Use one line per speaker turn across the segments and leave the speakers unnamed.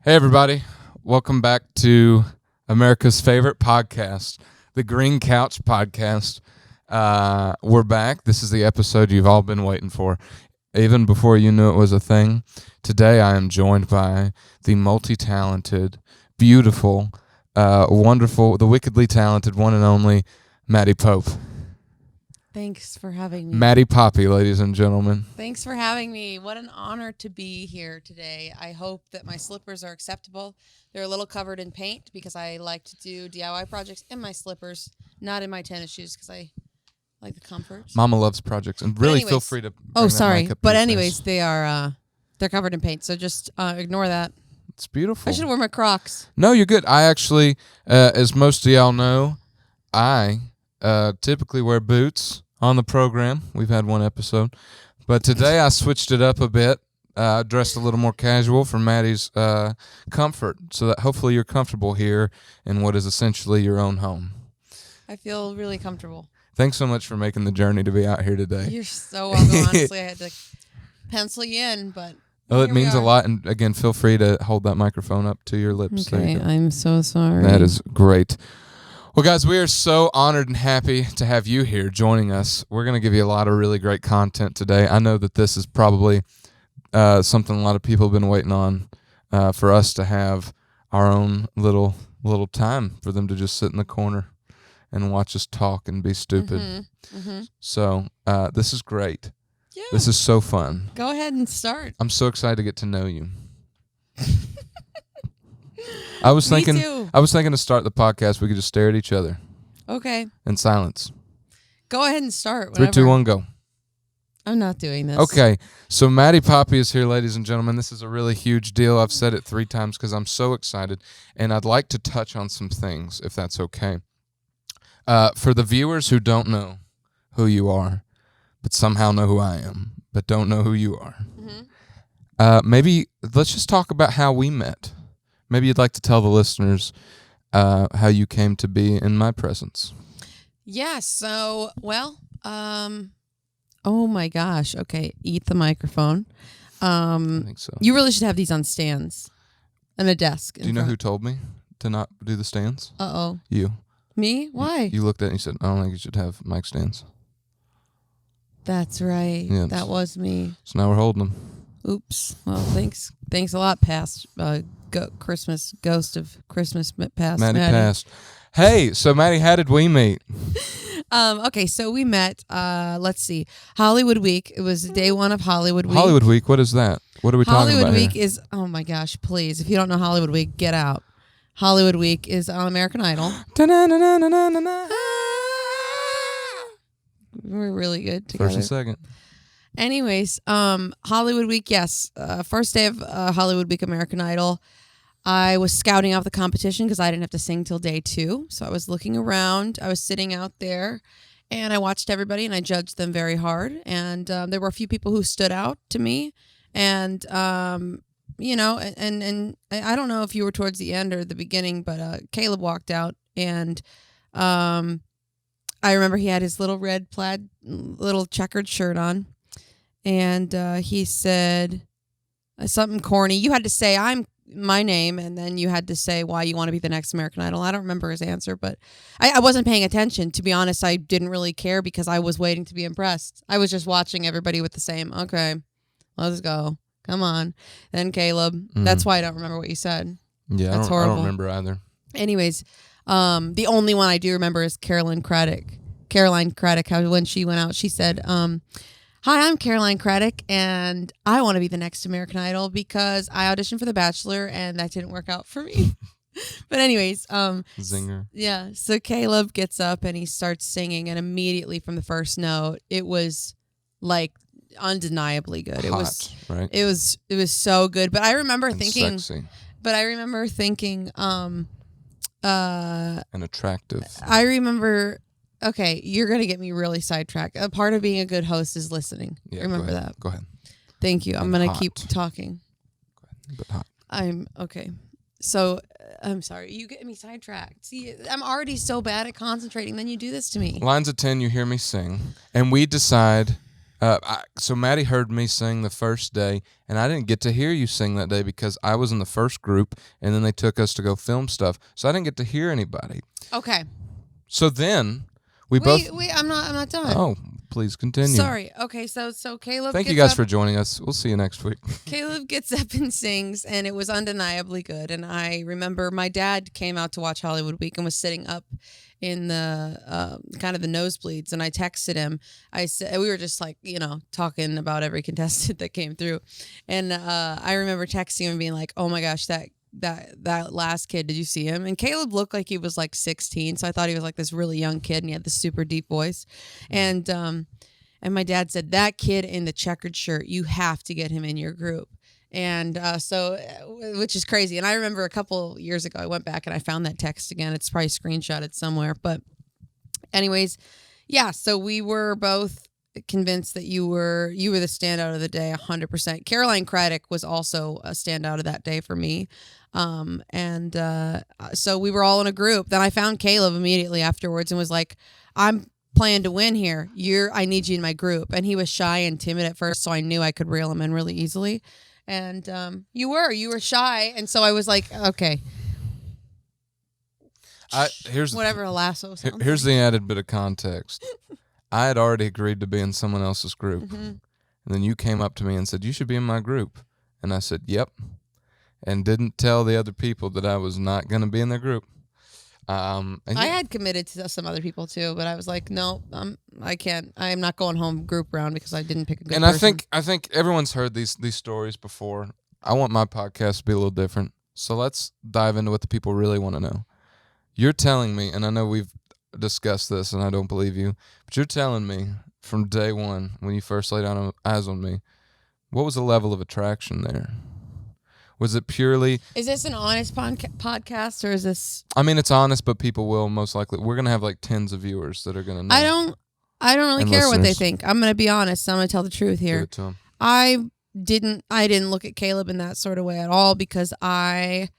Hey, everybody. Welcome back to America's favorite podcast, the Green Couch Podcast. We're back. This is the episode you've all been waiting for, even before you knew it was a thing. Today, I am joined by the multi-talented, beautiful, wonderful, the wickedly talented one and only Maddie Poppe.
Thanks for having me.
Maddie Poppe, ladies and gentlemen.
Thanks for having me. What an honor to be here today. I hope that my slippers are acceptable. They're a little covered in paint because I like to do DIY projects in my slippers, not in my tennis shoes because I like the comfort.
Mama loves projects, and really feel free to.
Oh, sorry, but anyways, they are they're covered in paint, so just ignore that.
It's beautiful.
I should wear my Crocs.
No, you're good. I actually, as most of y'all know, I typically wear boots on the program. We've had one episode. But today I switched it up a bit. Dressed a little more casual for Maddie's comfort, so that hopefully you're comfortable here in what is essentially your own home.
I feel really comfortable.
Thanks so much for making the journey to be out here today.
You're so welcome. Honestly, I had to pencil you in, but...
Well, it means a lot. And again, feel free to hold that microphone up to your lips.
Okay, I'm so sorry.
That is great. Well, guys, we are so honored and happy to have you here joining us. We're going to give you a lot of really great content today. I know that this is probably something a lot of people have been waiting on for us to have our own little time for them to just sit in the corner and watch us talk and be stupid.
Mm-hmm.
So this is great.
Yeah.
This is so fun.
Go ahead and start.
I'm so excited to get to know you. I was thinking to start the podcast, we could just stare at each other.
Okay.
In silence.
Go ahead and start.
3, 2, 1, go.
I'm not doing this.
Okay. So Maddie Poppe is here, ladies and gentlemen. This is a really huge deal. I've said it 3 times because I'm so excited. And I'd like to touch on some things, if that's okay. For the viewers who don't know who you are, but somehow know who I am, but don't know who you are. Mm-hmm. Maybe let's just talk about how we met. Maybe you'd like to tell the listeners how you came to be in my presence.
Yeah, so, well, oh my gosh. Okay, eat the microphone.
I think so.
You really should have these on stands and a desk.
Do you know who told me to not do the stands?
Uh-oh.
You.
Me? Why?
You looked at it and you said, I don't think you should have mic stands.
That's right.
Yes.
That was me.
So now we're holding them.
Oops. Well, thanks a lot, past Christmas, ghost of Christmas past.
Maddie passed. Hey, so Maddie, how did we meet?
Okay, so we met, let's see, Hollywood Week. It was day one of Hollywood Week.
Hollywood Week, what is that? What are we talking about
Hollywood Week
here?
is, oh my gosh, please, if you don't know Hollywood Week, get out. Hollywood Week is on American Idol. We're really good together.
First and second.
Anyways, Hollywood Week, yes. First day of Hollywood Week American Idol. I was scouting out the competition because I didn't have to sing till day 2. So I was looking around. I was sitting out there, and I watched everybody, and I judged them very hard. And there were a few people who stood out to me. And, you know, and I don't know if you were towards the end or the beginning, but Caleb walked out, and I remember he had his little red plaid, little checkered shirt on. And he said something corny. You had to say, I'm my name, and then you had to say why you want to be the next American Idol. I don't remember his answer, but I wasn't paying attention. To be honest, I didn't really care because I was waiting to be impressed. I was just watching everybody with the same, okay, let's go. Come on. Then Caleb. Mm. That's why I don't remember what you said.
Yeah,
that's horrible.
I don't remember either.
Anyways, the only one I do remember is Caroline Craddock. How when she went out, she said, hi, I'm Caroline Craddock, and I want to be the next American Idol because I auditioned for The Bachelor, and that didn't work out for me. But anyways,
zinger.
Yeah, so Caleb gets up, and he starts singing, and immediately from the first note, it was, like, undeniably good.
Hot, right?
It was so good. But I remember thinking...
Sexy.
But I remember thinking...
and attractive.
I remember... Okay, you're going to get me really sidetracked. A part of being a good host is listening.
Yeah,
remember that.
Go ahead.
Thank you. I'm going to keep talking.
Go ahead. But hot.
I'm okay. So, I'm sorry. You get me sidetracked. See, I'm already so bad at concentrating. Then you do this to me.
Lines of 10, you hear me sing. And we decide, So Maddie heard me sing the first day, and I didn't get to hear you sing that day because I was in the first group, and then they took us to go film stuff, so I didn't get to hear anybody.
Okay.
So then we both.
Wait. I'm not done.
Oh, please continue.
Sorry. Okay. So Caleb.
Thank you
gets
guys
up-
for joining us. We'll see you next week.
Caleb gets up and sings, and it was undeniably good. And I remember my dad came out to watch Hollywood Week and was sitting up in the kind of the nosebleeds, and I texted him. I said we were just like talking about every contestant that came through, and I remember texting him and being like, "Oh my gosh, that last kid, did you see him?" And Caleb looked like he was like 16, so I thought he was like this really young kid, and he had this super deep voice, and my dad said, that kid in the checkered shirt, you have to get him in your group. And which is crazy. And I remember a couple years ago, I went back and I found that text again. It's probably screenshotted somewhere. But anyways, yeah, so we were both convinced that you were the standout of the day, 100%. Caroline Craddock was also a standout of that day for me. So we were all in a group. Then I found Caleb immediately afterwards and was like, I'm playing to win here. I need you in my group. And he was shy and timid at first, so I knew I could reel him in really easily. And you were shy, and so I was like, okay. Whatever a lasso sounds.
Here's the added bit of context. I had already agreed to be in someone else's group, and then you came up to me and said, you should be in my group. And I said, yep, and didn't tell the other people that I was not going to be in their group. I
had committed to some other people too, but I was like, no, I can't. I am not going home group round because I didn't pick a good person.
And I think everyone's heard these stories before. I want my podcast to be a little different. So let's dive into what the people really want to know. You're telling me, and I know we've discussed this, and I don't believe you, but you're telling me from day one when you first laid eyes on me, what was the level of attraction there? Was it purely...
Is this an honest podcast, or is this...
I mean, it's honest, but people will most likely... We're going to have like tens of viewers that are going to know.
I don't really care what they
listeners.
think. I'm going to be honest. I'm going to tell the truth here.
Give it to 'em.
I didn't look at Caleb in that sort of way at all because I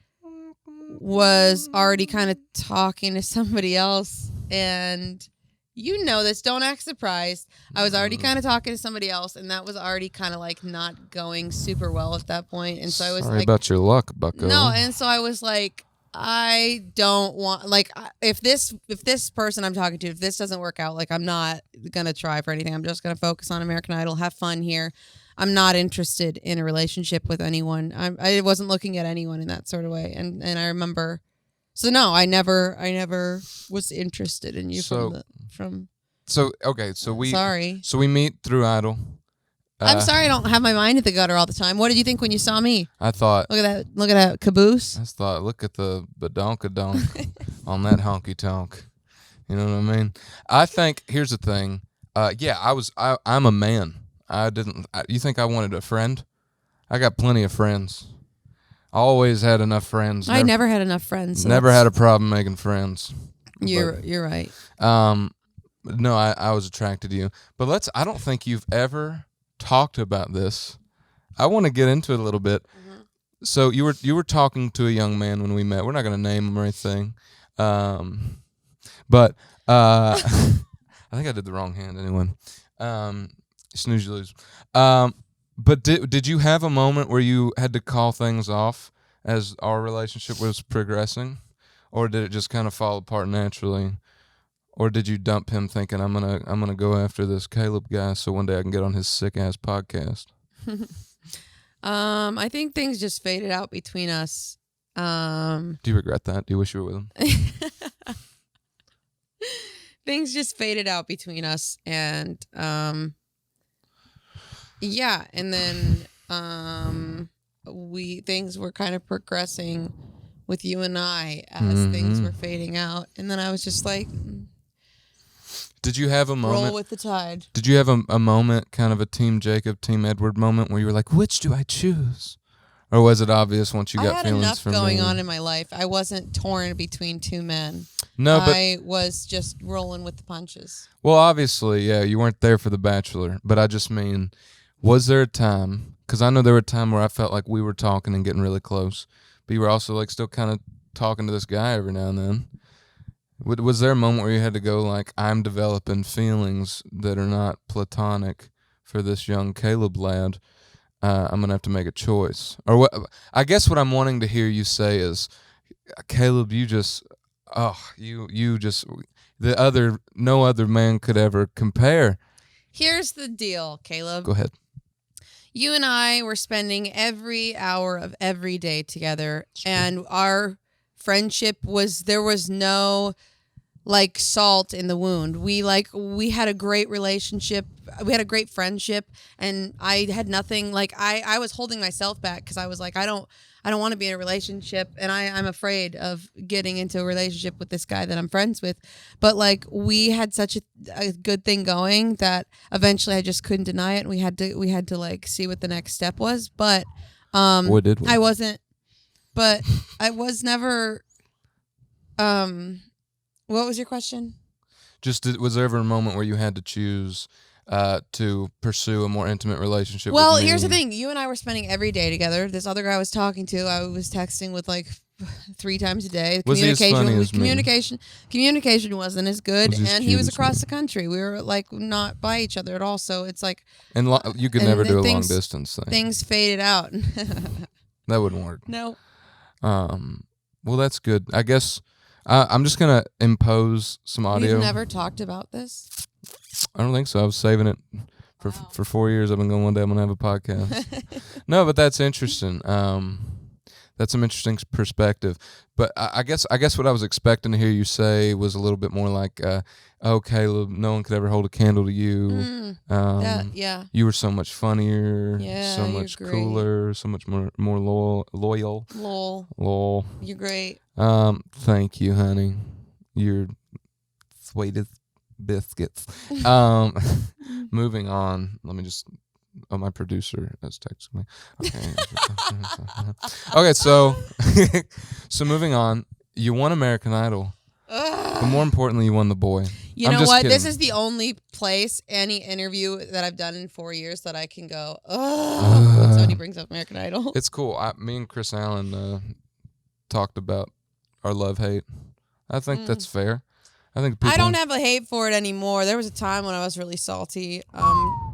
was already kind of talking to somebody else, and you know this, don't act surprised. I was already kind of talking to somebody else, and that was already kind of like not going super well at that point. And so I was
Sorry
like,
about your luck, bucko.
no, and so I was like, I don't want, like, if this person I'm talking to, if this doesn't work out, like, I'm not gonna try for anything. I'm just gonna focus on American Idol, have fun here. I'm not interested in a relationship with anyone. I wasn't looking at anyone in that sort of way. And I remember, so no, I never was interested in you from.
So okay, so we meet through Idol.
I'm sorry I don't have my mind at the gutter all the time. What did you think when you saw me?
I thought,
Look at that caboose.
I thought, look at the badonka-donk on that honky-tonk. You know what I mean? I think, here's the thing. I'm a man. You think I wanted a friend? I got plenty of friends. Always had enough friends.
I never had enough friends. So
never had a problem making friends.
You're right.
No, I was attracted to you. But I don't think you've ever talked about this. I want to get into it a little bit. Mm-hmm. So you were talking to a young man when we met. We're not going to name him or anything. But I think I did the wrong hand anyway. Snooze, you lose. But did you have a moment where you had to call things off as our relationship was progressing, or did it just kind of fall apart naturally, or did you dump him thinking I'm gonna go after this Caleb guy so one day I can get on his sick ass podcast?
I think things just faded out between us.
Do you regret that? Do you wish you were with him?
Things just faded out between us, and yeah, and then things were kind of progressing with you and I as things were fading out, and then I was just like,
did you have a moment?
Roll with the tide.
Did you have a moment, kind of a Team Jacob, Team Edward moment, where you were like, which do I choose? Or was it obvious once you got feelings from me?
I had enough going on in my life. I wasn't torn between two men.
No, but
I was just rolling with the punches.
Well, obviously, yeah, you weren't there for The Bachelor, but I just mean, was there a time, because I know there were a time where I felt like we were talking and getting really close, but you were also like still kind of talking to this guy every now and then. Was there a moment where you had to go like, I'm developing feelings that are not platonic for this young Caleb lad, I'm gonna have to make a choice. Or what? I guess what I'm wanting to hear you say is, Caleb, you just, you just, no other man could ever compare.
Here's the deal, Caleb.
Go ahead.
You and I were spending every hour of every day together, and our friendship there was no like salt in the wound. We had a great relationship. We had a great friendship, and I had nothing. Like I was holding myself back because I was like, I don't want to be in a relationship, and I'm afraid of getting into a relationship with this guy that I'm friends with. But like we had such a good thing going that eventually I just couldn't deny it, and we had to like see what the next step was. But
What did we?
I wasn't. But I was never. What was your question?
Just was there ever a moment where you had to choose to pursue a more intimate relationship?
Well,
with me?
here's the thing. You and I were spending every day together. This other guy I was talking to, I was texting with like 3 times a day.
Was he as funny as me?
Communication wasn't as good,
Was he
he was
as
across
me?
the country. We were like not by each other at all. So it's like,
And you could
and
never do a long
things-
distance thing.
things faded out.
That wouldn't work.
No.
Well, that's good. I guess I'm just gonna impose some audio.
We've never talked about this.
I don't think so. I was saving it for 4 years. I've been going, one day I'm gonna have a podcast. No, but that's interesting. That's some interesting perspective. But I guess what I was expecting to hear you say was a little bit more like, "Oh, Caleb, no one could ever hold a candle to you.
Yeah.
You were so much funnier,
Yeah,
so
you're
much
great.
cooler, so much more loyal."
Lol. You're great.
Thank you, honey. You're sweet as biscuits. Moving on. Let me just. Oh, my producer is texting me. Okay. Okay, so moving on. You won American Idol, but more importantly, you won The Boy.
You
I'm
know
just
what?
kidding.
This is the only place, any interview that I've done in 4 years that I can go, when somebody brings up American Idol.
It's cool. Me and Chris Allen talked about our love-hate. I think that's fair. I think people...
I don't have a hate for it anymore. There was a time when I was really salty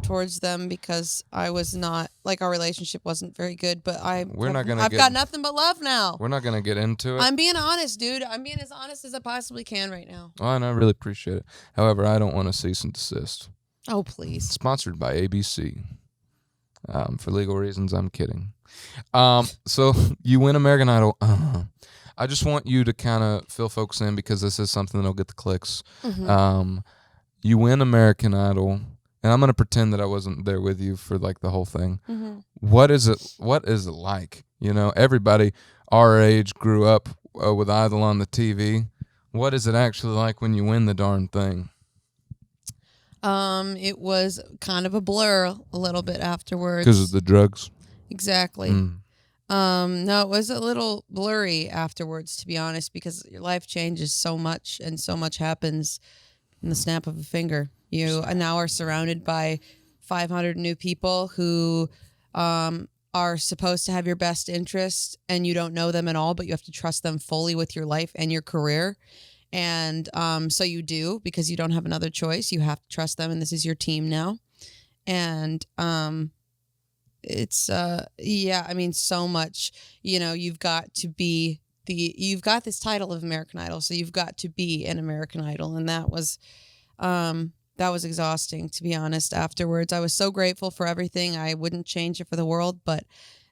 towards them because I was not, like, our relationship wasn't very good, but I've got nothing but love now.
We're not going to get into it.
I'm being honest, dude. I'm being as honest as I possibly can right now.
Oh, and I really appreciate it. However, I don't want to cease and desist.
Oh, please.
Sponsored by ABC. For legal reasons, I'm kidding. So you win American Idol. I just want you to kind of fill folks in because this is something that'll get the clicks.
Mm-hmm.
You win American Idol, and I'm gonna pretend that I wasn't there with you for like the whole thing.
Mm-hmm.
What is it like? You know, everybody our age grew up with Idol on the TV. What is it actually like when you win the darn thing?
It was kind of a blur a little bit afterwards.
Because of the drugs?
Exactly. No, it was a little blurry afterwards, to be honest, because your life changes so much and so much happens in the snap of a finger. You now are surrounded by 500 new people who are supposed to have your best interest, and you don't know them at all, but you have to trust them fully with your life and your career. And so you do, because you don't have another choice. You have to trust them, and this is your team now. And it's so much, you've got this title of American Idol, so you've got to be an American Idol. And that was exhausting, to be honest. Afterwards, I was so grateful for everything. I wouldn't change it for the world, but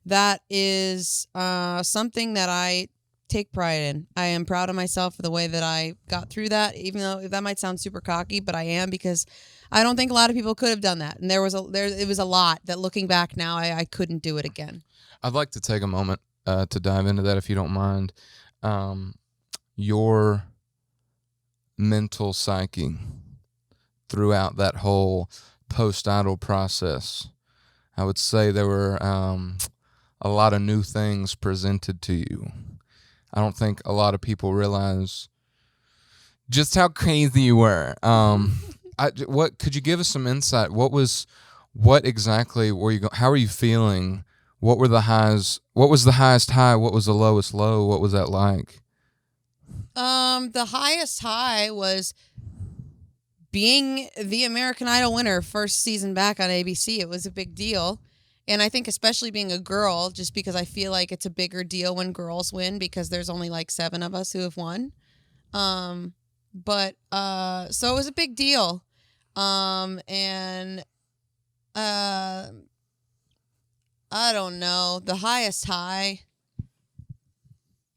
that is something that I take pride in. I am proud of myself for the way that I got through that, even though that might sound super cocky, but I am, because I don't think a lot of people could have done that. And it was a lot that, looking back now, I couldn't do it again.
I'd like to take a moment to dive into that, if you don't mind. Your mental psyche throughout that whole post-idol process. I would say there were a lot of new things presented to you. I don't think a lot of people realize just how crazy you were. What could you give us some insight? What exactly were you? How are you feeling? What were the highs? What was the highest high? What was the lowest low? What was that like?
The highest high was being the American Idol winner, first season back on ABC, it was a big deal. And I think especially being a girl, just because I feel like it's a bigger deal when girls win because there's only like 7 of us who have won. So it was a big deal. I don't know. The highest high.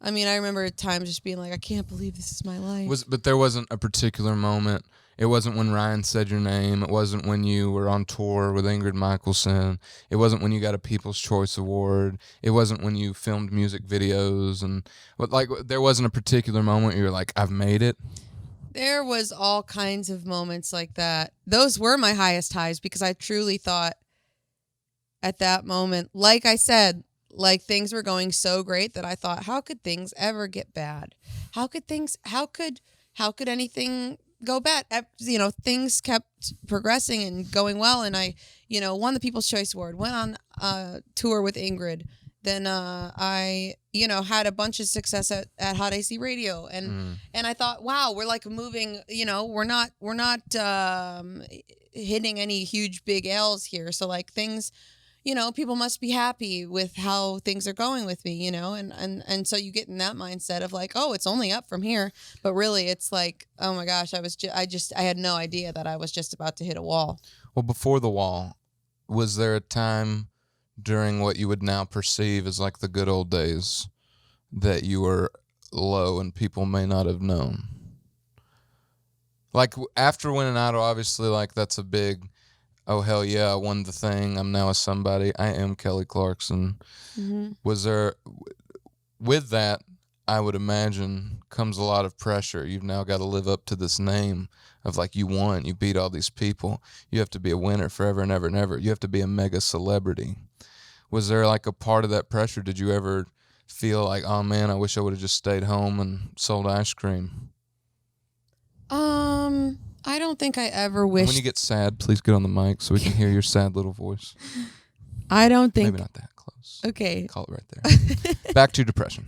I mean, I remember at times just being like, I can't believe this is my life.
But there wasn't a particular moment. It wasn't when Ryan said your name. It wasn't when you were on tour with Ingrid Michaelson. It wasn't when you got a People's Choice Award. It wasn't when you filmed music videos. There wasn't a particular moment you were like, I've made it.
There was all kinds of moments like that. Those were my highest highs because I truly thought at that moment, like I said, like things were going so great that I thought, how could things ever get bad? How could anything go bad? Things kept progressing and going well. And I, won the People's Choice Award, went on a tour with Ingrid. Then I, had a bunch of success at Hot AC Radio. And I thought, wow, we're like moving, we're not hitting any huge big L's here. So like things, people must be happy with how things are going with me, and so you get in that mindset of like, oh, it's only up from here. But really it's like, oh my gosh, I had no idea that I was just about to hit a wall.
Well, before the wall, was there a time during what you would now perceive as like the good old days that you were low and people may not have known? Like after winning Idol, obviously, like that's a big, oh hell yeah, I won the thing, I'm now a somebody, I am Kelly Clarkson.
Mm-hmm.
Was there, with that, I would imagine comes a lot of pressure. You've now got to live up to this name of like, you won, you beat all these people, you have to be a winner forever and ever and ever, you have to be a mega celebrity. Was there like a part of that pressure? Did you ever feel like, oh man, I wish I would have just stayed home and sold ice cream?
I don't think I ever wished.
When you get sad, please get on the mic so we can hear your sad little voice.
I don't think.
Maybe not that close.
Okay.
Call it right there. Back to depression.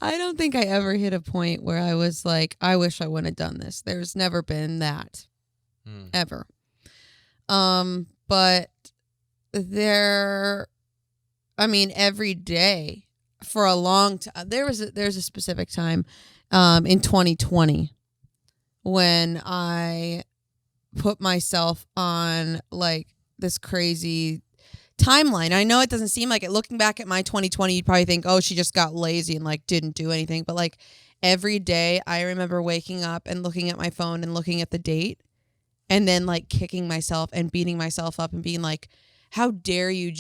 I don't think I ever hit a point where I was like, I wish I wouldn't have done this. There's never been that. Ever. But every day for a long time, there's a specific time in 2020 when I put myself on like this crazy timeline. I know it doesn't seem like it. Looking back at my 2020, you'd probably think, oh, she just got lazy and like didn't do anything. But like every day I remember waking up and looking at my phone and looking at the date and then like kicking myself and beating myself up and being like, how dare you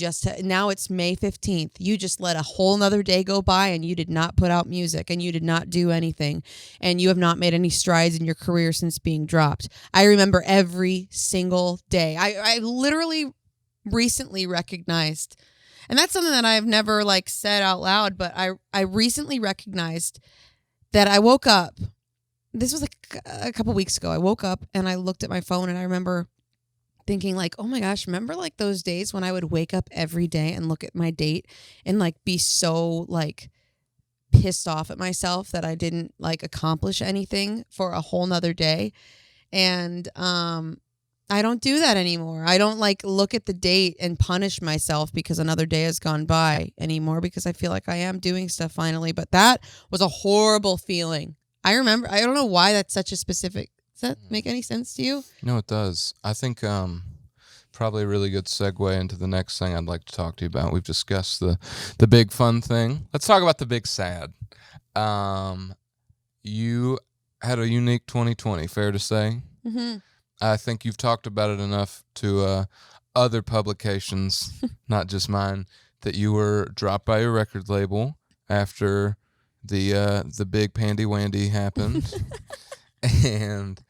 now it's May 15th. You just let a whole nother day go by and you did not put out music and you did not do anything and you have not made any strides in your career since being dropped. I remember every single day. I literally recently recognized, and that's something that I've never like said out loud, but I recently recognized that I woke up. This was like a couple weeks ago. I woke up and I looked at my phone and I remember thinking like, oh my gosh, remember like those days when I would wake up every day and look at my date and like be so like pissed off at myself that I didn't like accomplish anything for a whole nother day. And I don't do that anymore. I don't like look at the date and punish myself because another day has gone by anymore, because I feel like I am doing stuff finally. But that was a horrible feeling. I remember, I don't know why that's such a specific. Does that make any sense to you?
No, it does. I think probably a really good segue into the next thing I'd like to talk to you about. We've discussed the big fun thing. Let's talk about the big sad. You had a unique 2020, fair to say?
Mm-hmm.
I think you've talked about it enough to other publications, not just mine, that you were dropped by your record label after the big pandy wandy happened. And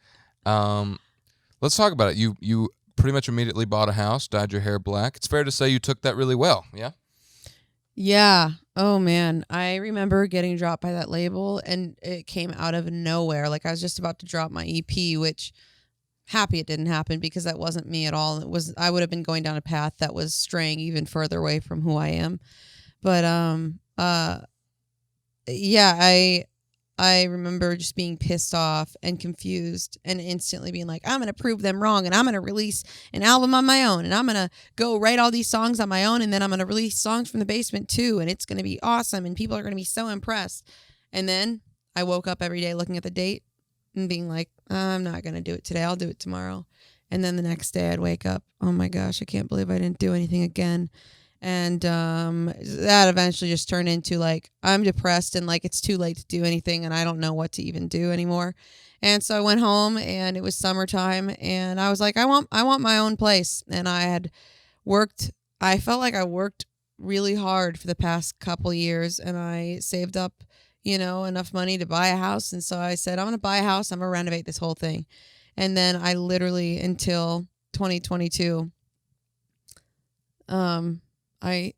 let's talk about it. You pretty much immediately bought a house, dyed your hair black. It's fair to say you took that really well, yeah?
Yeah. Oh, man. I remember getting dropped by that label, and it came out of nowhere. Like, I was just about to drop my EP, which happy it didn't happen because that wasn't me at all. I would have been going down a path that was straying even further away from who I am. But, yeah, I remember just being pissed off and confused and instantly being like, I'm going to prove them wrong and I'm going to release an album on my own and I'm going to go write all these songs on my own and then I'm going to release songs from the basement too and it's going to be awesome and people are going to be so impressed. And then I woke up every day looking at the date and being like, I'm not going to do it today. I'll do it tomorrow. And then the next day I'd wake up, oh my gosh, I can't believe I didn't do anything again. And that eventually just turned into like, I'm depressed and like it's too late to do anything and I don't know what to even do anymore. And so I went home and it was summertime and I was like, I want my own place. And I felt like I worked really hard for the past couple years and I saved up, enough money to buy a house. And so I said, I'm going to buy a house. I'm going to renovate this whole thing. And then I literally until 2022, I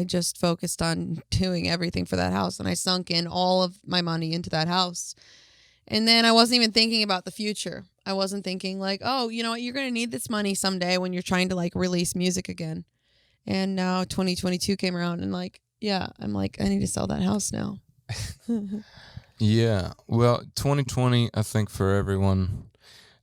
just focused on doing everything for that house and I sunk in all of my money into that house. And then I wasn't even thinking about the future. I wasn't thinking like, oh, you know what, you're going to need this money someday when you're trying to like release music again. And now 2022 came around and like, yeah, I'm like, I need to sell that house now.
Yeah. Well, 2020, I think for everyone,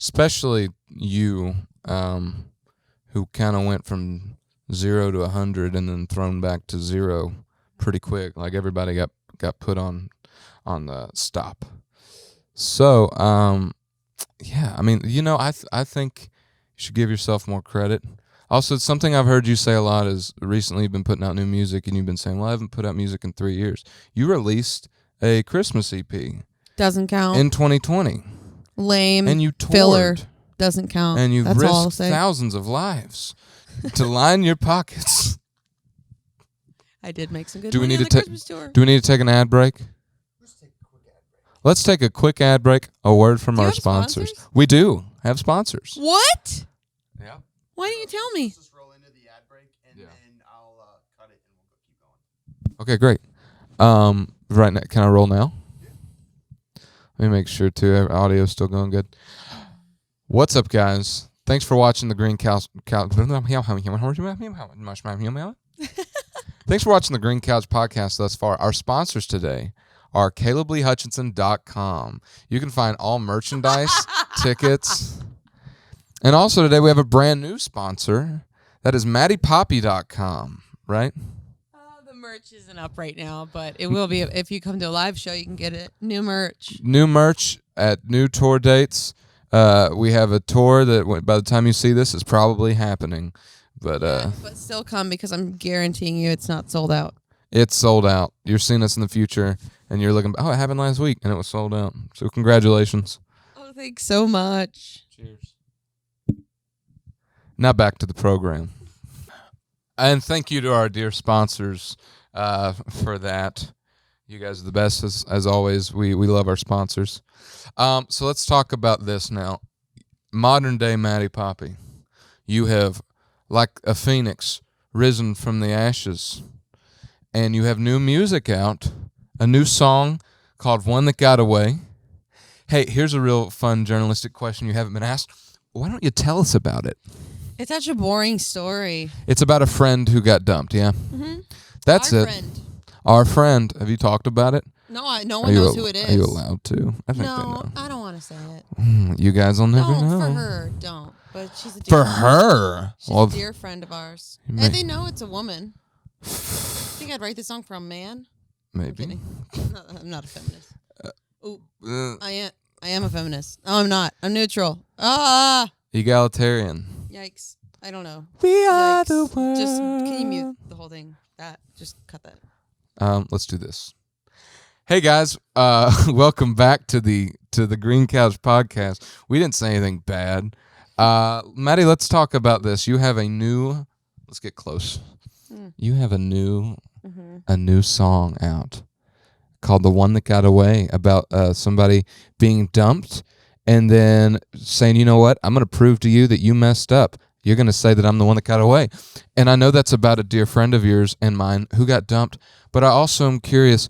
especially you, who kind of went from 0 to 100 and then thrown back to 0 pretty quick. Like everybody got put on the stop. So, yeah, I mean, I think you should give yourself more credit. Also, something I've heard you say a lot is recently you've been putting out new music and you've been saying, well, I haven't put out music in 3 years. You released a Christmas EP.
Doesn't count.
In 2020.
Lame.
And you toured.
Filler. Doesn't count.
And you've
That's all I'll
risked
say.
thousands of lives to line your pockets.
I did make some good
Do we
money
need
on
to
the Christmas tour.
Do we need to take an ad break? Let's take a quick ad break. A word from
Do you
our
have
sponsors.
sponsors?
We do have sponsors.
What?
Yeah.
Why didn't you tell me?
Let's just roll into the ad break and then I'll cut it and we'll keep going.
Okay, great. Right now, can I roll now? Let me make sure too. Our audio's still going good. What's up, guys? Thanks for watching the Green Couch. Thanks for watching the Green Couch podcast thus far. Our sponsors today are CalebLeeHutchinson.com. You can find all merchandise, tickets, and also today we have a brand new sponsor. That is MaddiePoppe.com, right?
The merch isn't up right now, but it will be. If you come to a live show, you can get it. New merch.
New merch at new tour dates. We have a tour that by the time you see this is probably happening. But
still come because I'm guaranteeing you it's not sold out.
It's sold out. You're seeing us in the future and you're looking, oh, it happened last week and it was sold out. So congratulations.
Oh, thanks so much.
Cheers. Now back to the program. And thank you to our dear sponsors for that. You guys are the best as always. We love our sponsors. So let's talk about this now. Modern day Maddie Poppe. You have, like a phoenix, risen from the ashes. And you have new music out. A new song called One That Got Away. Hey, here's a real fun journalistic question you haven't been asked. Why don't you tell us about it?
It's such a boring story.
It's about a friend who got dumped, yeah?
Mm-hmm.
That's
Our
it.
friend.
Our friend. Have you talked about it?
No, no one knows who it is.
Are you allowed to? I think they
No,
know.
I don't want to say it.
You guys will never
Don't,
know.
for her, don't. But she's a dear
For
friend.
her?
She's
Well,
a dear friend of ours.
you may-
And they know it's a woman. Think I'd write this song for a man? I'm
maybe.
kidding. I'm not a feminist. Ooh,
Uh,
I am a feminist. No, I'm not. I'm neutral. Ah!
egalitarian.
Yikes. I don't know.
We are
Yikes.
the world.
Just, can you mute the whole thing? Just cut that.
Let's do this. Hey guys, welcome back to the Green Couch podcast. We didn't say anything bad. Maddie, let's talk about this. You have a new. Let's get close. You have a new song out called "The One That Got Away" about somebody being dumped and then saying, "You know what? I'm going to prove to you that you messed up. You're going to say that I'm the one that got away." And I know that's about a dear friend of yours and mine who got dumped. But I also am curious,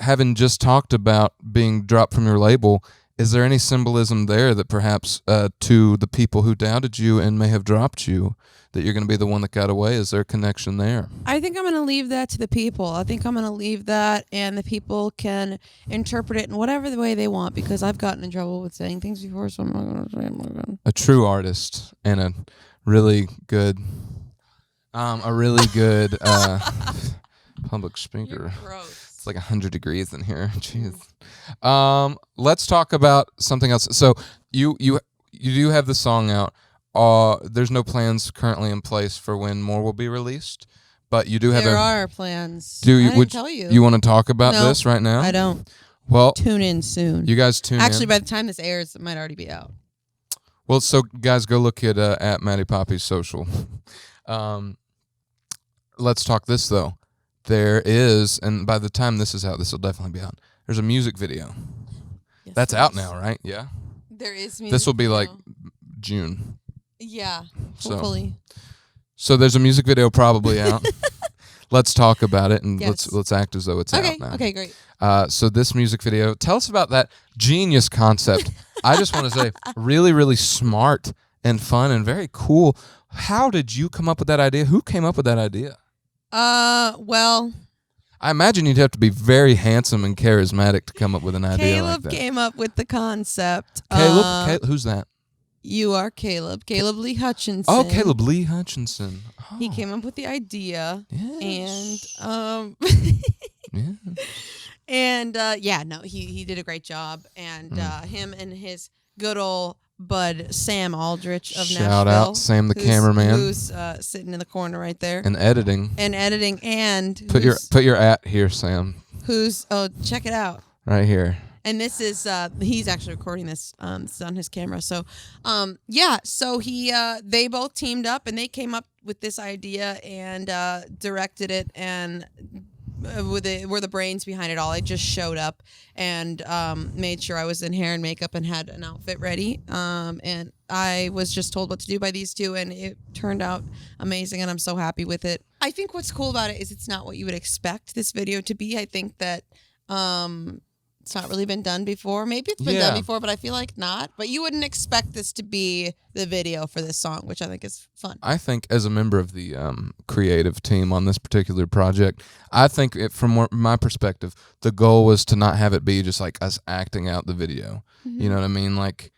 having just talked about being dropped from your label, Is there any symbolism there that perhaps to the people who doubted you and may have dropped you, that you're going to be the one that got away? Is there a connection there?
I think I'm going to leave that to the people. I think I'm going to leave that, and the people can interpret it in whatever the way they want, because I've gotten in trouble with saying things before, so I'm not going to say it again.
A true artist and a really good public speaker.
You're gross.
It's like 100 degrees in here. Jeez. Let's talk about something else. So you do have the song out. There's no plans currently in place for when more will be released, but you do have.
There are plans.
I
didn't tell you.
You want to talk about
No,
this right now?
I don't.
Well,
Tune in soon.
you guys tune in.
Actually, by the time this airs, it might already be out.
Well, so guys, go look at Maddie Poppe's social. Let's talk this though. There is, and by the time this is out, this will definitely be out. There's a music video.
Yes,
That's
there
out
is.
now, right? Yeah.
There is music.
This will be
video.
like June.
Yeah,
So-
hopefully.
So there's a music video probably out. Let's talk about it and
Yes.
let's act as though it's
Okay,
out now.
okay, great.
So this music video, tell us about that genius concept. I just want to say, really, really smart and fun and very cool. How did you come up with that idea? Who came up with that idea?
Well,
I imagine you'd have to be very handsome and charismatic to come up with an idea like
Caleb
that.
came up with the concept.
Caleb, who's that?
You are Caleb. Caleb Lee Hutchinson.
Oh, Caleb Lee Hutchinson. Oh,
He came up with the idea,
yes.
and
Yeah.
and yeah, no, he did a great job, and him and his good old bud Sam Aldrich of
Shout
Nashville,
out Sam the cameraman.
who's sitting in the corner right there,
And editing.
and editing, and
Put your at here, Sam.
who's check it out.
Right here.
And this is he's actually recording this. It's on his camera. So, yeah. So they both teamed up and they came up with this idea and directed it and were the brains behind it all. I just showed up and made sure I was in hair and makeup and had an outfit ready. And I was just told what to do by these two, and it turned out amazing. And I'm so happy with it. I think what's cool about it is it's not what you would expect this video to be. I think that. It's not really been done before. Maybe it's been done before, but I feel like not. But you wouldn't expect this to be the video for this song, which I think is fun.
I think as a member of the creative team on this particular project, I think from my perspective, the goal was to not have it be just like us acting out the video.
Mm-hmm.
You know what I mean? Like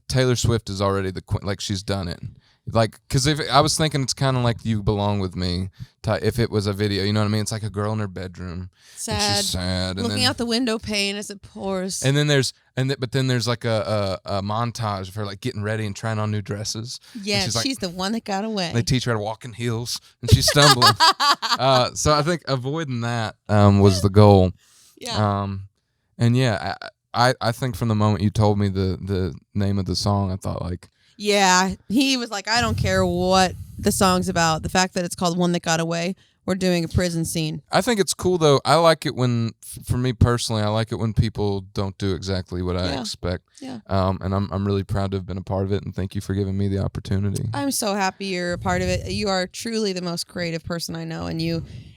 Taylor Swift is already like she's done it. Like, because if I was thinking, it's kind of like You Belong With Me. If it was a video, you know what I mean? It's like a girl in her bedroom.
Sad.
And she's sad.
Looking out the window pane as it pours.
And then there's like a montage of her like getting ready and trying on new dresses.
Yeah,
she's, like,
she's the one that got away.
They teach her how to walk in heels, and she's stumbling. So I think avoiding that was the goal.
Yeah.
And yeah, I think from the moment you told me the name of the song, I thought like.
Yeah, he was like, I don't care what the song's about. The fact that it's called One That Got Away, we're doing a prison scene.
I think it's cool though. I like it when, for me personally, I like it when people don't do exactly what I expect.
Yeah.
And I'm really proud to have been a part of it, and thank you for giving me the opportunity.
I'm so happy you're a part of it. You are truly the most creative person I know, and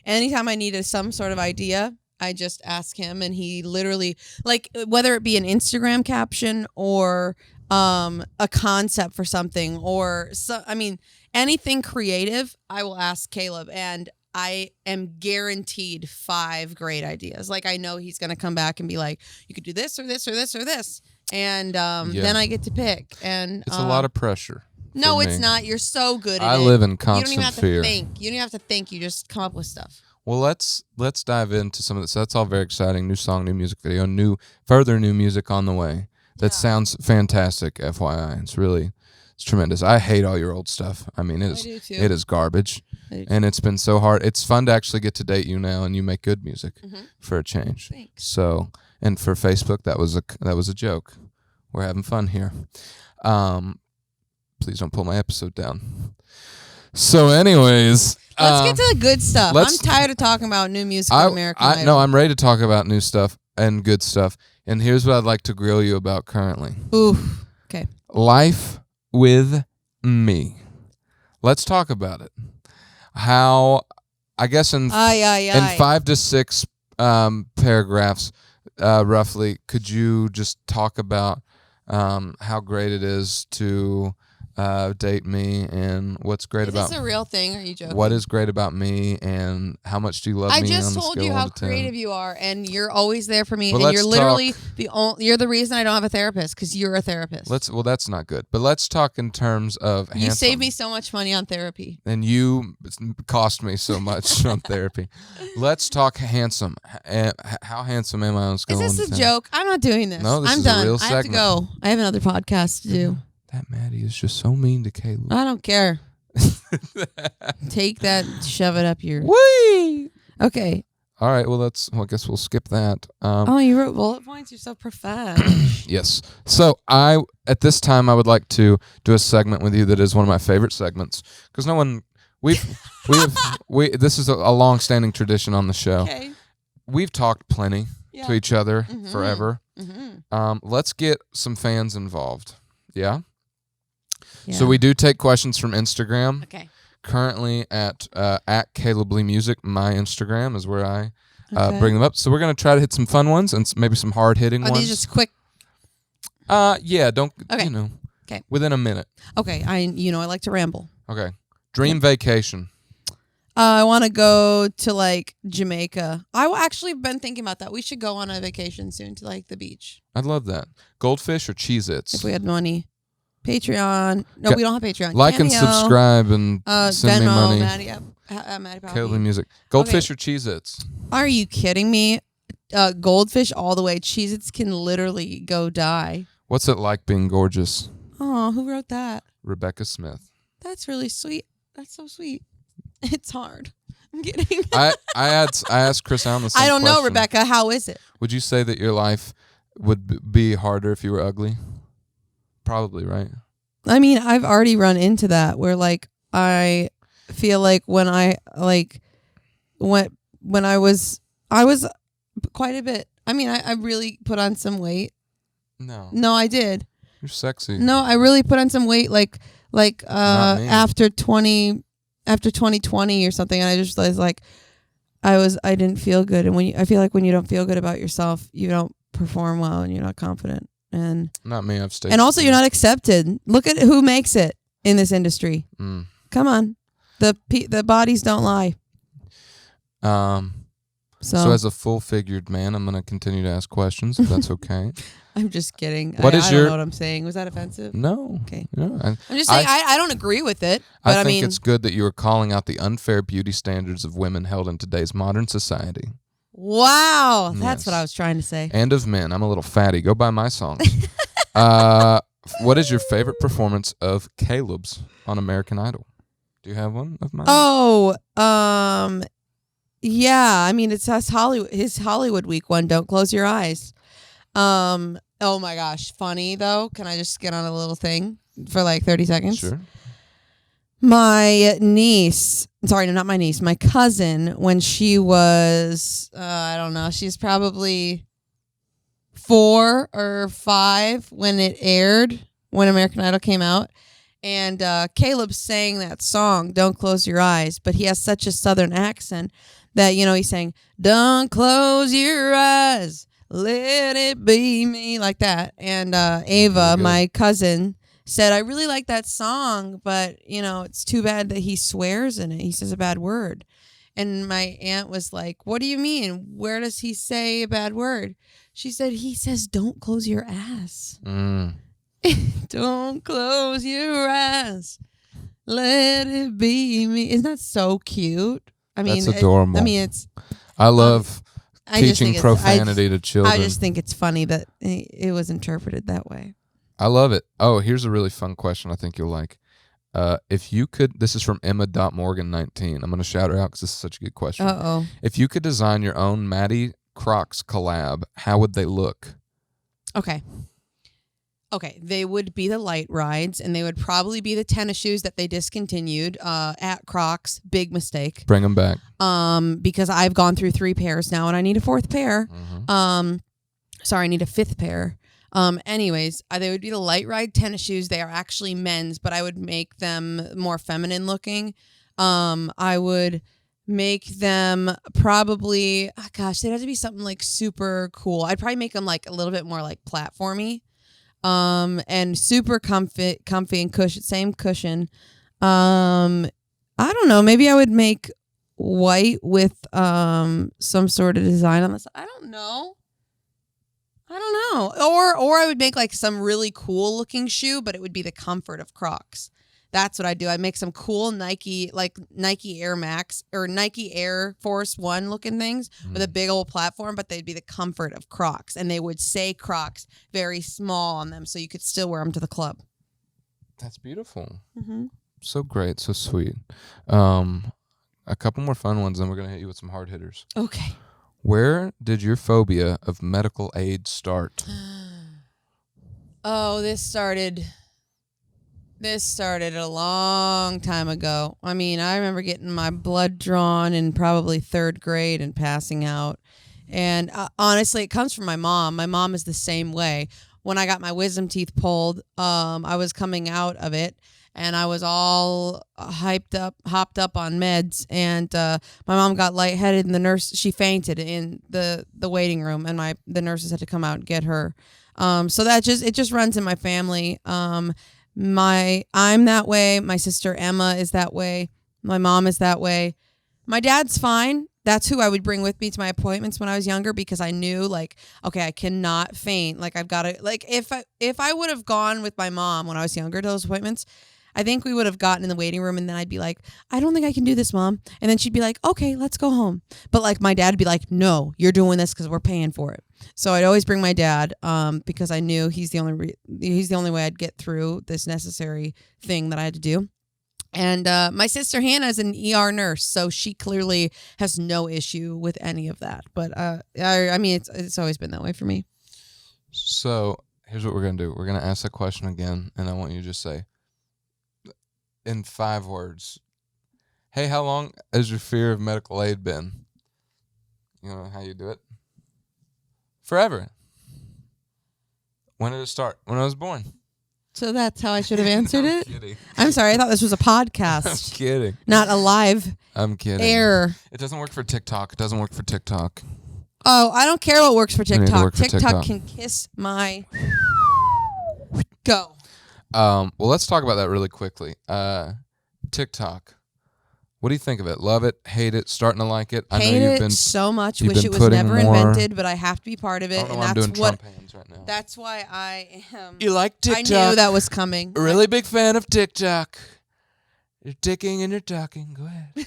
anytime I needed some sort of idea, I just ask him, and he literally, like, whether it be an Instagram caption or a concept for something or anything creative, I will ask Caleb, and I am guaranteed 5 great ideas. Like, I know he's going to come back and be like, you could do this or this or this or this. And then I get to pick. And
it's a lot of pressure.
No,
for
it's
me.
not. You're so good at it.
I live in
You don't
constant
even have
fear.
to think. You don't even have to think. You just come up with stuff.
Well, let's dive into some of this. That's all very exciting. New song, new music video, further new music on the way. That sounds fantastic, FYI. It's tremendous. I hate all your old stuff. I mean, it is garbage. And it's been so hard. It's fun to actually get to date you now, and you make good music for a change.
Thanks.
So, and for Facebook, that was a joke. We're having fun here. Please don't pull my episode down. So, anyways,
let's get to the good stuff. I'm
let's-
tired of talking about new music on American Idol.
No, I'm ready to talk about new stuff and good stuff. And here's what I'd like to grill you about currently.
Oof. Okay.
Life with me. Let's talk about it. How, I guess in 5 to 6 paragraphs, roughly, could you just talk about how great it is to date me, and what's great
Is
about
this a real thing, or are you joking?
what is great about me, and how much do you love
I
me?
just
on the
told
scale
you
of
how
1 to 10?
creative you are, and you're always there for me.
Well,
and you're
let's
literally
talk-
you're the reason I don't have a therapist, because you're a therapist.
Well, that's not good. But let's talk in terms of handsome.
You save me so much money on therapy.
And you cost me so much on therapy. Let's talk handsome. How handsome am I on a scale
Is
of 1
this
to
a
10?
joke? I'm not doing this.
No, this
I'm
is a
done.
real
I have to
segment.
go. I have another podcast to do.
That Maddie is just so mean to Caleb.
I don't care. Take that, shove it up your.
Whee!
Okay.
All right, well, I guess we'll skip that.
Oh, you wrote bullet points? You're so professional.
Yes. So at this time, I would like to do a segment with you that is one of my favorite segments, because this is a long-standing tradition on the show.
Okay.
We've talked plenty to each other
Mhm.
forever.
Mm-hmm.
Let's get some fans involved. Yeah?
Yeah.
So we do take questions from Instagram.
Okay.
Currently at Caleb Lee Music. My Instagram is where I
Okay.
bring them up. So we're going to try to hit some fun ones and maybe some hard-hitting
Are
ones.
these just quick?
Yeah, don't,
Okay.
Okay. Within a minute.
Okay. I like to ramble.
Okay. Dream vacation.
I want to go to like Jamaica. Actually been thinking about that. We should go on a vacation soon to like the beach
I'd love that. Goldfish or Cheez-Its?
if we had money. Patreon. No, we don't have Patreon.
Like and
Cameo,
subscribe and send me
Venmo,
money.
Maddie Poppe.
Caleb Lee Music. Goldfish or Cheez-Its?
Are you kidding me? Goldfish all the way. Cheez-Its can literally go die.
What's it like being gorgeous?
Oh, who wrote that?
Rebecca Smith.
That's really sweet. That's so sweet. It's hard. I'm kidding.
I asked Chris Allen the same
I don't know,
question.
Rebecca. How is it?
Would you say that your life would be harder if you were ugly? Probably, right?
I mean, I've already run into that where like I feel like when I was quite a bit. I mean, I really put on some weight. No, I did.
You're sexy.
No, I really put on some weight like
Not me.
after 2020 or something, and I just was like I didn't feel good, and I feel like when you don't feel good about yourself, you don't perform well and you're not confident. And
Not me. I've stayed.
and also you're not accepted. Look at who makes it in this industry.
Mm.
Come on. The bodies don't lie.
So as a full-figured man, I'm going to continue to ask questions, if that's okay.
I'm just kidding.
What
I
is
don't know what I'm saying. Was that offensive?
No.
Okay.
No,
I'm just saying I don't agree with it. But
I think
mean,
it's good that you are calling out the unfair beauty standards of women held in today's modern society.
wow. That's
Yes.
what I was trying to say.
And of men. I'm a little fatty. Go buy my songs. What is your favorite performance of Caleb's on American Idol? Do you have one of mine?
Oh, yeah. I mean, it's his Hollywood week one. Don't close your eyes. Oh my gosh, funny though. Can I just get on a little thing for like 30 seconds?
Sure.
My niece, sorry, no, not my niece, my cousin, when she was, I don't know, she's probably 4 or 5 when it aired, when American Idol came out. And Caleb sang that song, Don't Close Your Eyes, but he has such a southern accent that, he sang, Don't close your eyes, let it be me, like that. And Ava, my cousin, said, I really like that song, but, it's too bad that he swears in it. He says a bad word. And my aunt was like, what do you mean? Where does he say a bad word? She said, he says, don't close your ass.
Mm.
Don't close your eyes. Let it be me. Isn't that so cute? I mean,
That's adorable. I love teaching profanity to children.
I just think it's funny that it was interpreted that way.
I love it. Oh, here's a really fun question I think you'll like. If you could, this is from Emma.Morgan19. I'm going to shout her out because this is such a good question.
Uh-oh.
If you could design your own Maddie Crocs collab, how would they look?
Okay, they would be the light rides, and they would probably be the tennis shoes that they discontinued at Crocs. Big mistake.
Bring them back.
Because I've gone through 3 pairs now, and I need a 4th pair.
Mm-hmm.
Sorry, I need a 5th pair. Anyways, they would be the light ride tennis shoes. They are actually men's, but I would make them more feminine looking. I would make them probably, oh gosh, they'd have to be something like super cool. I'd probably make them like a little bit more like platformy, and super comfy and cushion, same cushion. I don't know. Maybe I would make white with some sort of design on this. I don't know. Or I would make like some really cool looking shoe, but it would be the comfort of Crocs. That's what I do. I make some cool Nike Air Max or Nike Air Force One looking things with a big old platform, but they'd be the comfort of Crocs, and they would say Crocs very small on them, so you could still wear them to the club.
That's beautiful.
Mm-hmm.
So great, so sweet. A couple more fun ones, then we're gonna hit you with some hard hitters.
Okay.
Where did your phobia of medical aid start?
Oh, this started a long time ago. I mean, I remember getting my blood drawn in probably 3rd grade and passing out. And honestly, it comes from my mom. My mom is the same way. When I got my wisdom teeth pulled, I was coming out of it, and I was all hopped up on meds. And my mom got lightheaded, and she fainted in the waiting room, and the nurses had to come out and get her. So it just runs in my family. I'm that way. My sister Emma is that way. My mom is that way. My dad's fine. That's who I would bring with me to my appointments when I was younger, because I knew, like, okay, I cannot faint. Like, I've got to, like, if I would have gone with my mom when I was younger to those appointments, I think we would have gotten in the waiting room, and then I'd be like, I don't think I can do this, Mom. And then she'd be like, okay, let's go home. But like my dad would be like, no, you're doing this because we're paying for it. So I'd always bring my dad, because I knew he's the only way I'd get through this necessary thing that I had to do. And my sister Hannah is an ER nurse, so she clearly has no issue with any of that. But I mean, it's always been that way for me.
So here's what we're gonna do. We're gonna ask that question again, and I want you to just say, in 5 words, hey, how long has your fear of medical aid been? You know how you do it? Forever. When did it start? When I was born.
So that's how I should have answered
I'm
it?
kidding.
I'm sorry. I thought this was a podcast.
I'm kidding.
Not a live
I'm kidding.
air.
It doesn't work for TikTok. It doesn't work for TikTok.
Oh, I don't care what works for
need to
TikTok.
work for TikTok.
Can kiss my... Go.
Well, let's talk about that really quickly. TikTok. What do you think of it? Love it? Hate it? Starting to like it?
Hate it so much. Wish it was
putting
never
more-
invented, but I have to be part of it.
I don't know
And
why I'm
that's
doing
what.
Trump hands right now.
That's why I am.
You like
I
TikTok?
knew that was coming.
A really big fan of TikTok. You're ticking and you're talking. Go ahead.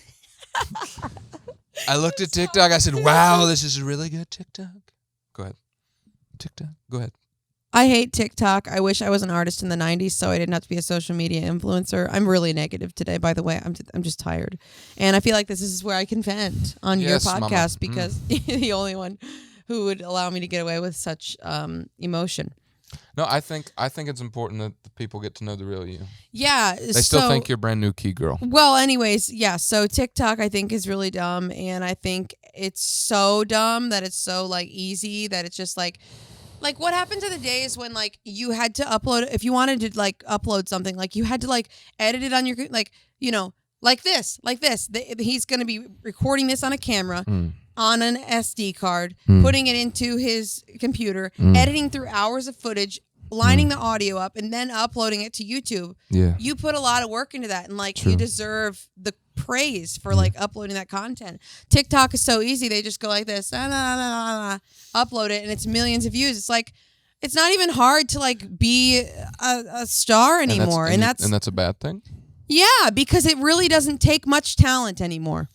I looked at TikTok. I said, wow, this is a really good TikTok. Go ahead. TikTok. Go ahead.
I hate TikTok. I wish I was an artist in the 90s so I didn't have to be a social media influencer. I'm really negative today, by the way. I'm just tired. And I feel like this is where I can vent on
Yes,
your
Mama.
podcast because you're the only one who would allow me to get away with such emotion.
No, I think it's important that the people get to know the real you.
Yeah.
They still think you're brand new key girl.
Well, anyways, yeah. So TikTok, I think, is really dumb, and I think it's so dumb that it's so like easy that it's just like what happened to the days when like you had to upload if you wanted to like upload something, like you had to like edit it on your like like this. He's gonna be recording this on a camera. On an SD card, putting it into his computer, editing through hours of footage, lining the audio up, and then uploading it to YouTube.
Yeah.
You put a lot of work into that, and like
True.
you deserve the praise for like uploading that content. TikTok is so easy; they just go like this, upload it, and it's millions of views. It's like it's not even hard to like be a star anymore, and that's
a bad thing.
Yeah, because it really doesn't take much talent anymore.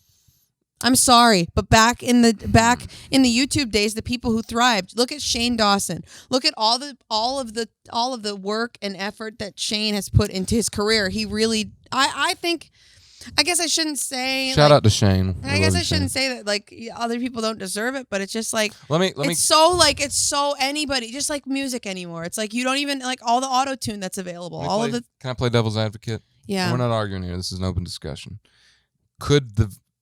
I'm sorry, but back in the YouTube days, the people who thrived. Look at Shane Dawson. Look at all of the work and effort that Shane has put into his career. He really, I think, I guess I shouldn't say.
Shout out to Shane.
I guess I shouldn't say that like other people don't deserve it, but it's just like
let me.
It's so anybody, just like music anymore. It's like you don't even like all the auto tune that's available.
Can I play devil's advocate?
Yeah.
We're not arguing here. This is an open discussion.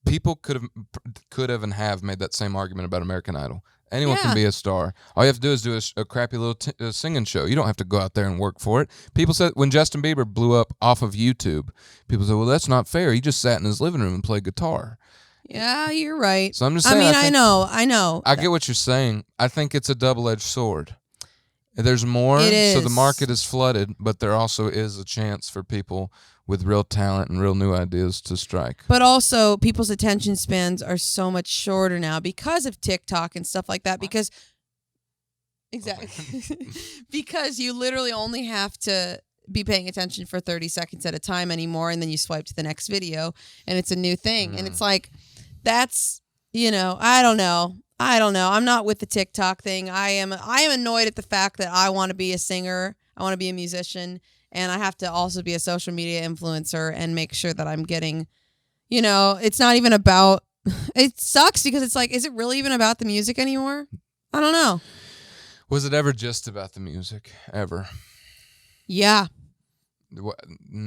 People could have and have made that same argument about American Idol. Anyone can be a star. All you have to do is do a crappy little singing show. You don't have to go out there and work for it. People said when Justin Bieber blew up off of YouTube, people said, well, that's not fair. He just sat in his living room and played guitar.
Yeah, you're right.
So I'm just
I
saying.
mean,
think-
I know.
I get what you're saying. I think it's a double-edged sword. There's more,
It
so the
is.
market is flooded, but there also is a chance for people with real talent and real new ideas to strike.
But also, people's attention spans are so much shorter now because of TikTok and stuff like that. Because exactly, because you literally only have to be paying attention for 30 seconds at a time anymore, and then you swipe to the next video, and it's a new thing, and it's like, that's I don't know. I'm not with the TikTok thing. I am annoyed at the fact that I want to be a singer, I want to be a musician, and I have to also be a social media influencer and make sure that I'm getting, it's not even about. It sucks because it's like, is it really even about the music anymore? I don't know.
Was it ever just about the music? Ever?
Yeah.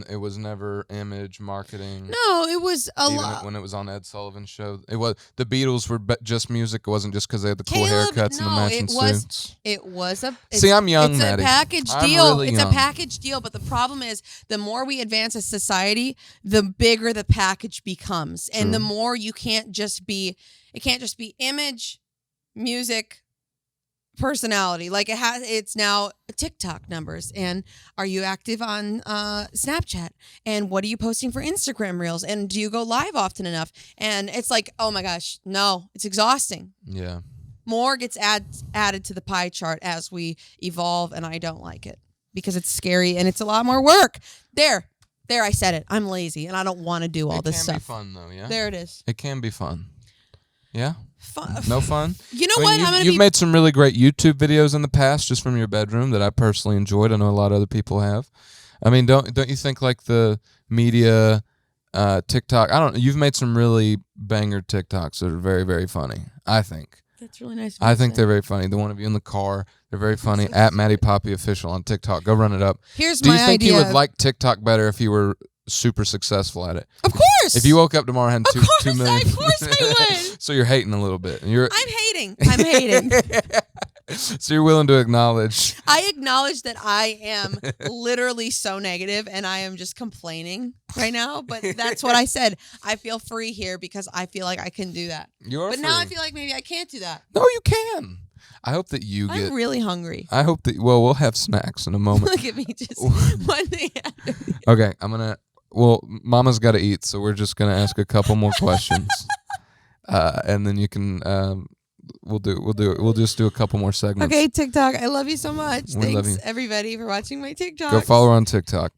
It was never image marketing.
No, it was a
Even
lot.
when it was on Ed Sullivan's show, it was the Beatles were just music. It wasn't just because they had the cool
Caleb,
haircuts and the
no,
matching
it was-
suits.
It was a.
See, I'm young,
It's
Maddie.
a package
I'm
deal.
really
It's
young.
a package deal, but the problem is, the more we advance as society, the bigger the package becomes, and the
True.
more you can't just be. It can't just be image, music, personality. Like it's now TikTok numbers, and are you active on Snapchat, and what are you posting for Instagram reels, and do you go live often enough? And it's like, oh my gosh, no, it's exhausting.
Yeah.
More gets added to the pie chart as we evolve, and I don't like it because it's scary and it's a lot more work. There, I said it. I'm lazy and I don't want to do all this
It
stuff.
can be fun though, yeah.
There it is.
It can be fun. Yeah.
Fun.
No fun.
You know
I mean,
what?
You've,
I'm
you've made some really great YouTube videos in the past, just from your bedroom, that I personally enjoyed. I know a lot of other people have. I mean, don't you think like the media, TikTok? I don't. You've made some really banger TikToks that are very, very funny. I think.
That's really nice.
I think they're very funny. The one of you in the car, they're very funny. At Maddie Poppe Official on TikTok. Go run it up.
Here's
Do
my
you think
idea.
you would like TikTok better if you were super successful at it?
Of course.
If you woke up tomorrow and had
Of
2 million.
Of course I would.
So you're hating a little bit. And you're
I'm hating.
so you're willing to acknowledge.
I acknowledge that I am literally so negative and I am just complaining right now, but that's what I said. I feel free here because I feel like I can do that.
You're
But
free.
now I feel like maybe I can't do that.
No, you can. I hope that you get.
I'm really hungry.
I hope that. Well, we'll have snacks in a moment.
Look at me, just one thing after the
Okay, I'm gonna. Well, Mama's got to eat, so we're just gonna ask a couple more questions, and then you can. We'll just do a couple more segments.
Okay, TikTok. I love you so much.
We love
Thanks,
you.
everybody, for watching my TikTok.
Go follow her on TikTok.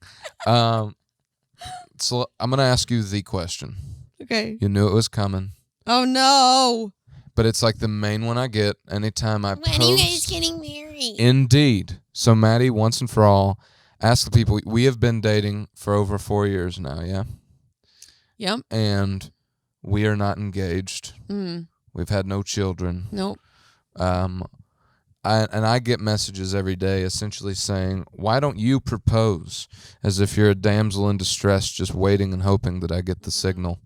So I'm gonna ask you the question.
Okay.
You knew it was coming,
Oh no.
but it's like the main one I get anytime I post.
When are you guys getting married?
Indeed. So Maddie, once and for all, ask the people. We have been dating for over 4 years now, yeah,
Yep.
and we are not engaged. We've had no children.
Nope.
I get messages every day essentially saying, why don't you propose? As if you're a damsel in distress just waiting and hoping that I get the signal.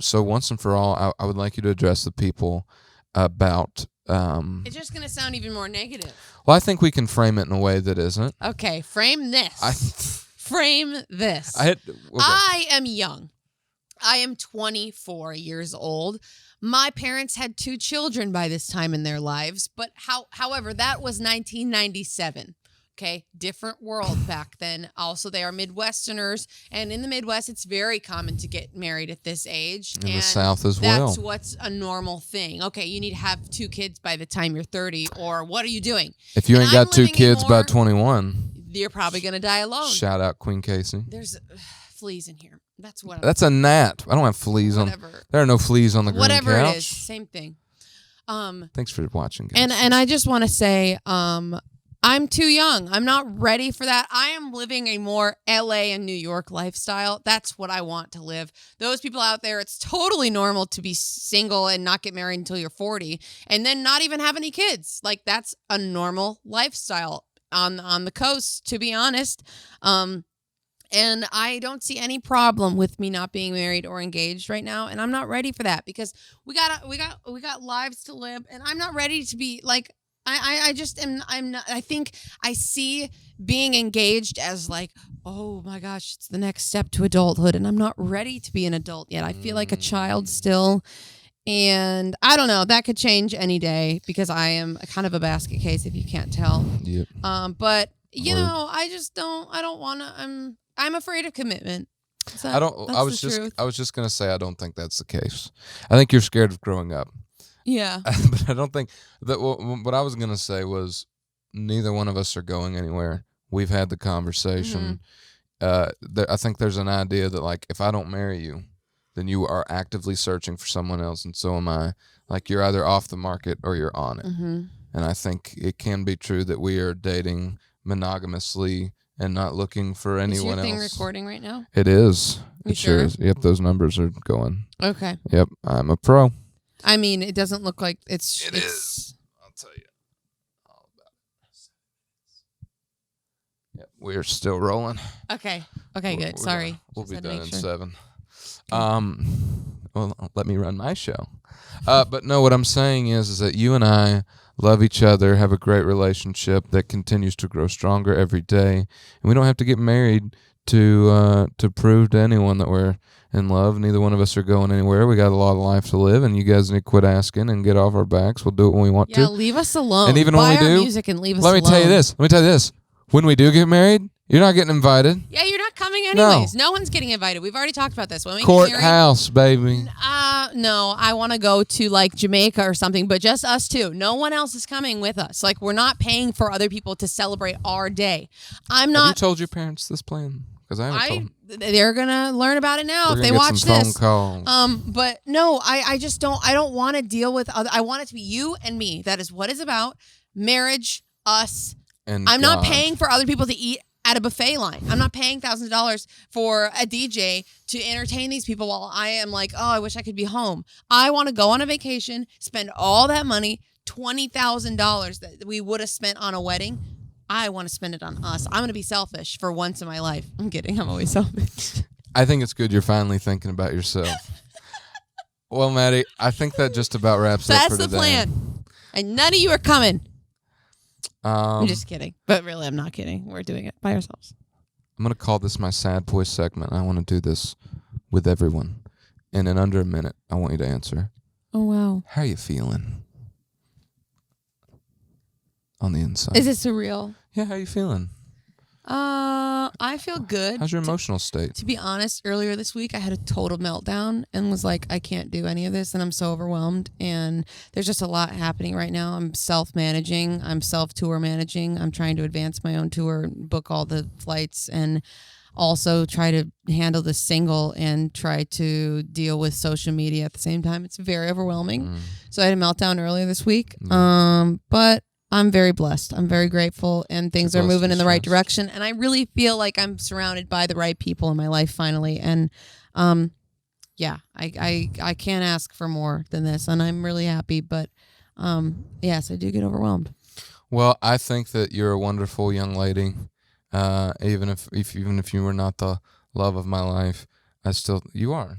So once and for all, I would like you to address the people about...
It's just going to sound even more negative.
well, I think we can frame it in a way that isn't.
Okay, frame this. Frame this.
Okay.
I am young. I am 24 years old. My parents had 2 children by this time in their lives, but however, that was 1997. Okay, different world back then. Also, they are Midwesterners, and in the Midwest, it's very common to get married at this age.
In the
and
South as well.
That's what's a normal thing. Okay, you need to have 2 kids by the time you're 30, or what are you doing?
If you
And
ain't got
I'm
2
living
kids by
more-
21,
You're probably going to die alone.
shout out Queen Casey.
There's fleas in here. That's what.
That's a gnat. I don't have fleas on.
Whatever.
There are no fleas on the green
Whatever
couch.
it is, same thing.
Thanks for watching, guys.
And I just want to say, I'm too young. I'm not ready for that. I am living a more LA and New York lifestyle. That's what I want to live. Those people out there, it's totally normal to be single and not get married until you're 40 and then not even have any kids. Like, that's a normal lifestyle on the coast, to be honest. And I don't see any problem with me not being married or engaged right now, and I'm not ready for that because we got lives to live, and I'm not ready to be like I just am. I'm not. I think I see being engaged as like, oh my gosh, it's the next step to adulthood, and I'm not ready to be an adult yet. I feel like a child still, and I don't know. That could change any day because I am kind of a basket case, if you can't tell.
Yep.
But you know, I just don't. I don't want to. I'm afraid of commitment.
I was just gonna say I don't think that's the case. I think you're scared of growing up.
Yeah.
But I don't think that. What I was gonna say was neither one of us are going anywhere. We've had the conversation. I think there's an idea that like if I don't marry you, then you are actively searching for someone else, and so am I. Like you're either off the market or you're on it. And I think it can be true that we are dating monogamously and not looking for anyone else.
Is your thing recording right now?
It is.
You
It sure
sure?
is. Yep, those numbers are going.
Okay.
Yep, I'm a pro.
I mean, it doesn't look like it's.
It is. I'll tell you all about it. Yep, we're still rolling.
Okay. Okay. Good. Sorry.
We'll
Just
be
had to
done
make
in
sure.
7. Well, let me run my show. But no, what I'm saying is that you and I love each other, have a great relationship that continues to grow stronger every day, and we don't have to get married to prove to anyone that we're in love. Neither one of us are going anywhere. We got a lot of life to live, and you guys need to quit asking and get off our backs. We'll do it when we want
Yeah,
to.
leave us alone.
And even
Buy
when we
our
do,
music and leave us
Let me
alone.
tell you this. When we do get married, you're not getting invited.
Yeah, you're not coming anyways. No one's getting invited. We've already talked about this. When we get married,
Courthouse, baby.
no, I want to go to like Jamaica or something, but just us two. No one else is coming with us. Like we're not paying for other people to celebrate our day. I'm
Have you
not.
told your parents this plan? Because I haven't told them.
They're gonna learn about it now
We're
if
gonna
they
get
watch
some
this.
phone calls.
But no, I just don't. I don't want to deal with other. I want it to be you and me. That is what it's about. Marriage, us.
And
I'm not
God.
paying for other people to eat at a buffet line. I'm not paying thousands of dollars for a DJ to entertain these people while I am like, oh, I wish I could be home. I want to go on a vacation, spend all that money, $20,000 that we would have spent on a wedding. I want to spend it on us. I'm going to be selfish for once in my life. I'm kidding. I'm always selfish.
I think it's good you're finally thinking about yourself. Well, Maddie, I think that just about wraps
So
up
that's
for
the
today.
plan. And none of you are coming.
I'm
I'm just kidding. But really, I'm not kidding. We're doing it by ourselves.
going to call this my sad boy segment. I want to do this with everyone. And in under a minute, I want you to answer.
Oh, wow.
How are you feeling on the inside?
Is it surreal?
Yeah, how are you feeling?
I feel good.
How's your emotional state?
To be honest, earlier this week I had a total meltdown and was like, I can't do any of this, and I'm so overwhelmed. And there's just a lot happening right now. I'm self-managing. I'm self-tour managing. I'm trying to advance my own tour, book all the flights, and also try to handle the single and try to deal with social media at the same time. It's very overwhelming. So I had a meltdown earlier this week. But I'm very blessed. I'm very grateful, and things are moving in the right direction. And I really feel like I'm surrounded by the right people in my life finally. And yeah, I can't ask for more than this, and I'm really happy. But yes, I do get overwhelmed.
Well, I think that you're a wonderful young lady. Even if you were not the love of my life, you are.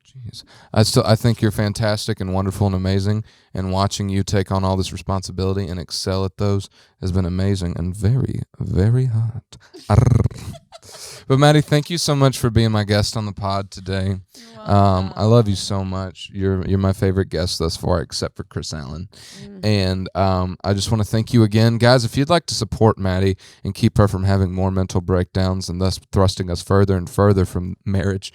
Jeez. I think you're fantastic and wonderful and amazing, and watching you take on all this responsibility and excel at those has been amazing and very, very hot. But Maddie, thank you so much for being my guest on the pod today. I love you so much. You're my favorite guest thus far, except for Chris Allen. And I just want to thank you again. Guys, if you'd like to support Maddie and keep her from having more mental breakdowns and thus thrusting us further and further from marriage,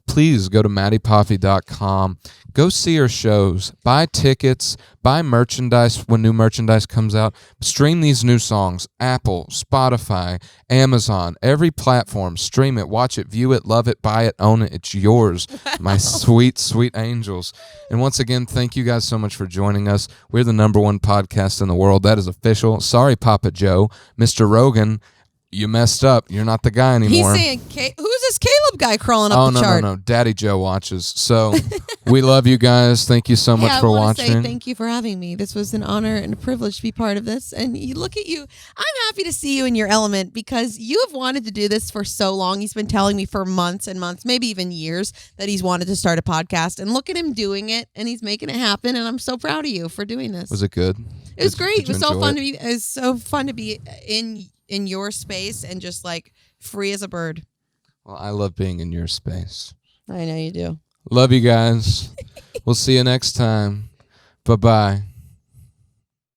please go to maddiepoppe.com. Go see her shows. Buy tickets. Buy merchandise when new merchandise comes out. Stream these new songs. Apple, Spotify, Amazon, every platform. Stream it, watch it, view it, love it, buy it, own it. It's yours, my sweet, sweet angels. And once again, thank you guys so much for joining us. We're the #1 podcast in the world. That is official. Sorry, Papa Joe. Mr. Rogan, you messed up. You're not the guy anymore.
He's saying, who's this Caleb guy crawling up
Oh,
the
no,
chart?
no. Daddy Joe watches. So we love you guys. Thank you so much
I
for
want to
watching.
say thank you for having me. This was an honor and a privilege to be part of this. And you look at you. I'm happy to see you in your element because you have wanted to do this for so long. He's been telling me for months and months, maybe even years, that he's wanted to start a podcast. And look at him doing it, and he's making it happen. And I'm so proud of you for doing this.
Was it good?
It was great.
Did
It was
you
so
enjoy
fun
it?
to be. It was so fun to be in your space and just like free as a bird.
Well, I love being in your space.
I know you do.
Love you guys. We'll see you next time. Bye-bye.